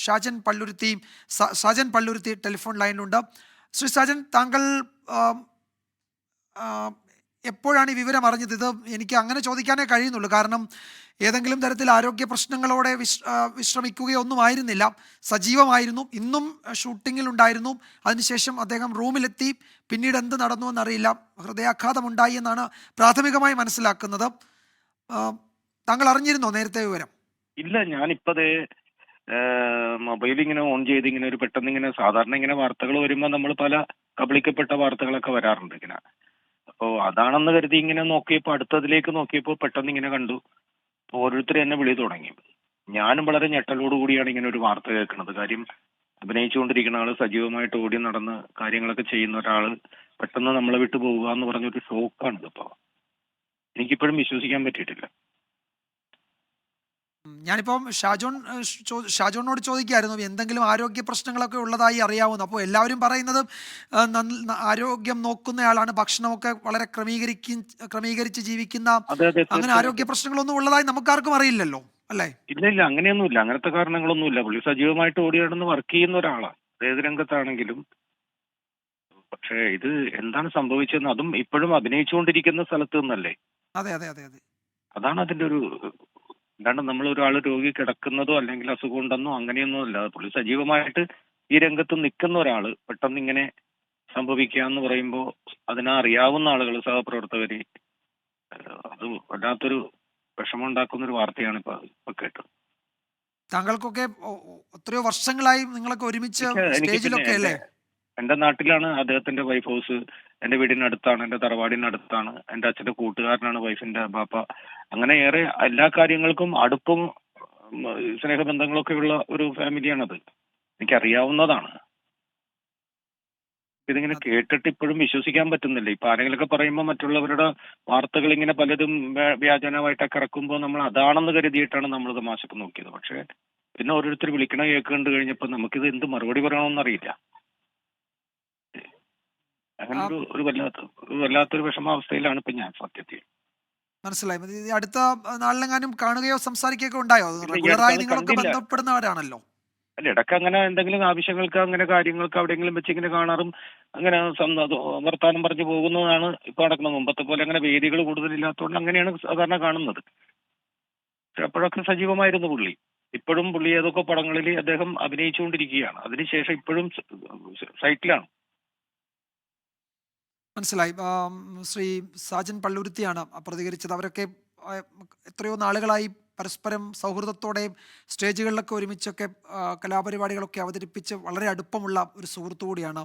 Shajan Palluruthy Shajan Palluruthy telephone ലൈനിലുണ്ട്. Shri Shajan, താങ്കൾ ആം, ആ, എപ്പോഴാണ് ഈ വിവരം അറിഞ്ഞത്? ഇത് എനിക്ക് അങ്ങനെ ചോദിക്കാനേ കഴിയുന്നുള്ളൂ. കാരണം ഏതെങ്കിലും തരത്തിൽ ആരോഗ്യ പ്രശ്നങ്ങളോടെ വിശ്രമിക്കുകയോ ഒന്നും ആയിരുന്നില്ല. സജീവമായിരുന്നു. ഇന്നും ഷൂട്ടിങ്ങിലുണ്ടായിരുന്നു. അതിനുശേഷം അദ്ദേഹം റൂമിലെത്തി. പിന്നീട് എന്ത് നടന്നു എന്നറിയില്ല. ഹൃദയാഘാതമുണ്ടായി എന്നാണ് പ്രാഥമികമായി മനസ്സിലാക്കുന്നത്. ആ, താങ്കൾ അറിഞ്ഞിരുന്നോ നേരത്തെ വിവരം? ഇല്ല, ഞാനിപ്പത് മൊബൈൽ ഇങ്ങനെ ഓൺ ചെയ്ത് ഇങ്ങനെ ഒരു പെട്ടെന്ന് ഇങ്ങനെ സാധാരണ ഇങ്ങനെ വാർത്തകൾ വരുമ്പോൾ നമ്മൾ പല കബളിക്കപ്പെട്ട വാർത്തകളൊക്കെ വരാറുണ്ട് ഇങ്ങനെ. അപ്പോൾ അതാണെന്ന് കരുതി ഇങ്ങനെ നോക്കിയപ്പോൾ അടുത്തതിലേക്ക് നോക്കിയപ്പോൾ പെട്ടെന്ന് ഇങ്ങനെ കണ്ടു. അപ്പോൾ ഓരോരുത്തർ എന്നെ വിളി തുടങ്ങി. ഞാനും വളരെ ഞെട്ടലോട് കൂടിയാണ് ഇങ്ങനെ ഒരു വാർത്ത കേൾക്കുന്നത്. കാര്യം അഭിനയിച്ചുകൊണ്ടിരിക്കുന്ന ആള്, സജീവമായിട്ട് ഓടി നടന്ന് കാര്യങ്ങളൊക്കെ ചെയ്യുന്ന ഒരാള് പെട്ടെന്ന് നമ്മളെ വിട്ടു പോവുക എന്ന് പറഞ്ഞൊരു ഷോക്കാണ് ഇതിപ്പോ. എനിക്കിപ്പോഴും വിശ്വസിക്കാൻ പറ്റിയിട്ടില്ല. ഞാനിപ്പം ഷാജോണിനോട് ചോദിക്കായിരുന്നു എന്തെങ്കിലും ആരോഗ്യ പ്രശ്നങ്ങളൊക്കെ ഉള്ളതായി അറിയാവുന്നു. അപ്പോൾ എല്ലാവരും പറയുന്നത് ആരോഗ്യം നോക്കുന്നയാളാണ്, ഭക്ഷണമൊക്കെ വളരെ ക്രമീകരിച്ച് ജീവിക്കുന്ന, അതെ അതെ, അങ്ങനെ ആരോഗ്യ തീർച്ചയായിട്ടും. പ്രശ്നങ്ങളൊന്നും ഉള്ളതായി നമുക്കാർക്കും അറിയില്ലല്ലോ, അല്ലേ? ഇല്ല ഇല്ല, അങ്ങനെയൊന്നുമില്ല. അങ്ങനത്തെ കാരണങ്ങളൊന്നുമില്ല. പുള്ളി സജീവമായിട്ട് ഓടി നടന്ന് വർക്ക് ചെയ്യുന്ന ഒരാളാണ്, ഏത് രംഗത്താണെങ്കിലും. പക്ഷേ ഇത് എന്താണ് സംഭവിച്ചതെന്ന്, അതും ഇപ്പോഴും അഭിനയിച്ചുകൊണ്ടിരിക്കുന്ന സ്ഥലത്ത് നിന്നല്ലേ. അതെ അതെ അതെ അതെ. അതാണ് അതിന്റെ ഒരു, അല്ലാണ്ട് നമ്മൾ ഒരാൾ രോഗി കിടക്കുന്നതോ അല്ലെങ്കിൽ അസുഖം ഉണ്ടെന്നോ അങ്ങനെയൊന്നും അല്ല. പുള്ളി സജീവമായിട്ട് ഈ രംഗത്ത് നിൽക്കുന്ന ഒരാള് പെട്ടെന്ന് ഇങ്ങനെ സംഭവിക്കുക എന്ന് പറയുമ്പോൾ അതിനറിയാവുന്ന ആളുകൾ, സഹപ്രവർത്തകര്, അത് വല്ലാത്തൊരു വിഷമമുണ്ടാക്കുന്ന ഒരു വാർത്തയാണ് ഇപ്പൊ കേട്ടത്. താങ്കൾക്കൊക്കെ എത്രയോ വർഷങ്ങളായി നിങ്ങളൊക്കെ ഒരുമിച്ച് എനിക്ക് പിന്നെ സ്റ്റേജിലൊക്കെ അല്ലേ? എന്റെ നാട്ടിലാണ് അദ്ദേഹത്തിന്റെ വൈഫ് ഹൗസ്. എന്റെ വീടിനടുത്താണ്, എന്റെ തറവാടിനടുത്താണ്. എന്റെ അച്ഛന്റെ കൂട്ടുകാരനാണ് വൈഫിന്റെ ബാപ്പ. അങ്ങനെ ഏറെ എല്ലാ കാര്യങ്ങൾക്കും അടുപ്പം, ഉം, സ്നേഹബന്ധങ്ങളൊക്കെ ഉള്ള ഒരു ഫാമിലിയാണത്. എനിക്കറിയാവുന്നതാണ്. ഇതിങ്ങനെ അത് കേട്ടിട്ട് ഇപ്പോഴും വിശ്വസിക്കാൻ പറ്റുന്നില്ല. ഇപ്പൊ ആരെങ്കിലൊക്കെ പറയുമ്പോൾ മറ്റുള്ളവരുടെ വാർത്തകൾ ഇങ്ങനെ പലതും വ്യാജനമായിട്ടൊക്കെ ഇറക്കുമ്പോൾ നമ്മൾ അതാണെന്ന് കരുതിയിട്ടാണ് നമ്മൾ തമാശക്ക് നോക്കിയത്. പക്ഷെ പിന്നെ ഓരോരുത്തർ വിളിക്കണ കേൾക്കേണ്ട കഴിഞ്ഞപ്പോൾ നമുക്കിത് എന്ത് മറുപടി പറയണമെന്ന് അറിയില്ല. അങ്ങനെ ആ, ഒരു വല്ലാത്തൊരു വിഷമാവസ്ഥയിലാണ് ഇപ്പൊ ഞാൻ, സത്യത്തിൽ. മനസ്സിലായി. ഈ അടുത്ത നാളിലെങ്ങാനും കാണുകയോ സംസാരിക്കുകയൊക്കെ ഉണ്ടായോ? ഇല്ല, ഈ റെഗുലറായി അടുത്താണ് നിങ്ങളൊക്കെ കണ്ടില്ല. ബന്ധപ്പെടുന്നവരാണല്ലോ. അല്ല, ഇടയ്ക്ക് അങ്ങനെ എന്തെങ്കിലും ആവശ്യങ്ങൾക്ക് അങ്ങനെ കാര്യങ്ങൾക്ക് എവിടെയെങ്കിലും വെച്ച് ഇങ്ങനെ കാണാറും അങ്ങനെ വർത്താനം പറഞ്ഞു പോകുന്നതാണ് ഇപ്പൊ നടക്കുന്നത്. മുമ്പത്തെ പോലെ അങ്ങനെ വേദികൾ കൂടുതലില്ലാത്തതുകൊണ്ട് അങ്ങനെയാണ് സാധാരണ കാണുന്നത്. പക്ഷെ അപ്പോഴൊക്കെ സജീവമായിരുന്നു പുള്ളി. ഇപ്പോഴും പുള്ളി ഏതൊക്കെ പടങ്ങളിൽ അദ്ദേഹം അഭിനയിച്ചുകൊണ്ടിരിക്കുകയാണ്. അതിനുശേഷം ഇപ്പോഴും സൈറ്റിലാണ്. മനസ്സിലായി. ശ്രീ സാജൻ പള്ളുരുത്തിയാണ് പ്രതികരിച്ചത്. അവരൊക്കെ ആ, എത്രയോ നാളുകളായി പരസ്പരം സൗഹൃദത്തോടെ സ്റ്റേജുകളിലൊക്കെ ഒരുമിച്ചൊക്കെ കലാപരിപാടികളൊക്കെ അവതരിപ്പിച്ച് വളരെ അടുപ്പമുള്ള ഒരു സുഹൃത്തു കൂടിയാണ്.